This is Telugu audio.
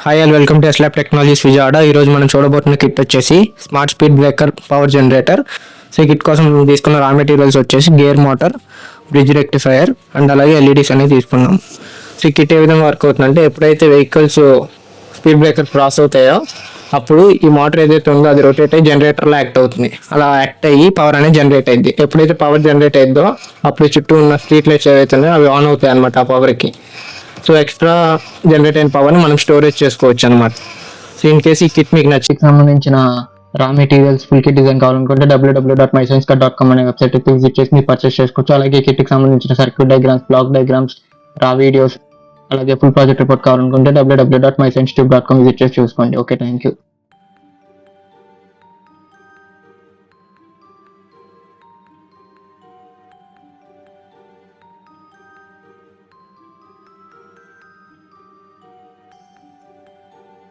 Hi and welcome to ఎస్లాబ్ technologies Vijayawada. ఈరోజు మనం చూడబోతున్న కిట్ వచ్చేసి smart speed breaker power generator. So ఈ కిట్ కోసం తీసుకున్న రా మెటీరియల్స్ వచ్చేసి gear motor, bridge rectifier and అలాగే ఎల్ఈడీస్ అనేది తీసుకున్నాం. సో ఈ కిట్ ఏ విధంగా వర్క్ అవుతుందంటే, ఎప్పుడైతే వెహికల్స్ స్పీడ్ బ్రేకర్ క్రాస్ అవుతాయో అప్పుడు ఈ మోటార్ ఏదైతే ఉందో అది రొటేట్ అయ్యి జనరేటర్లో యాక్ట్ అవుతుంది. అలా యాక్ట్ అయ్యి పవర్ అనేది జనరేట్ అయింది. ఎప్పుడైతే పవర్ జనరేట్ అయిందో అప్పుడు చుట్టూ ఉన్న స్ట్రీట్ లైట్స్ ఏవైతే ఉన్నాయో అవి ఆన్ అవుతాయి అనమాట ఆ పవర్కి. సో ఎక్స్ట్రా జనరేట్ అయిన పవర్ని మనం స్టోరేజ్ చేసుకోవచ్చు అనమాట. సో ఇన్ కేసు ఈ కిట్ మీకు నచ్చి సంబంధించిన రా మెటీరియల్స్ ఫుల్ కిట్ డిజైన్ కావాలనుకుంటే www.myscience.com అనే వెబ్సైట్ విజిట్ చేసి మీరు పర్చేస్ చేసుకోవచ్చు. అలాగే కిట్కి సంబంధించిన సర్క్యూట్ డయాగ్రామ్స్, బ్లాక్ డయాగ్రామ్స్, రా వీడియోస్, అలాగే ఫుల్ ప్రాజెక్ట్ రిపోర్ట్ కావాలనుకుంటే www.myscience.com విజిట్ చేసి చూసుకోండి. Okay, thank you.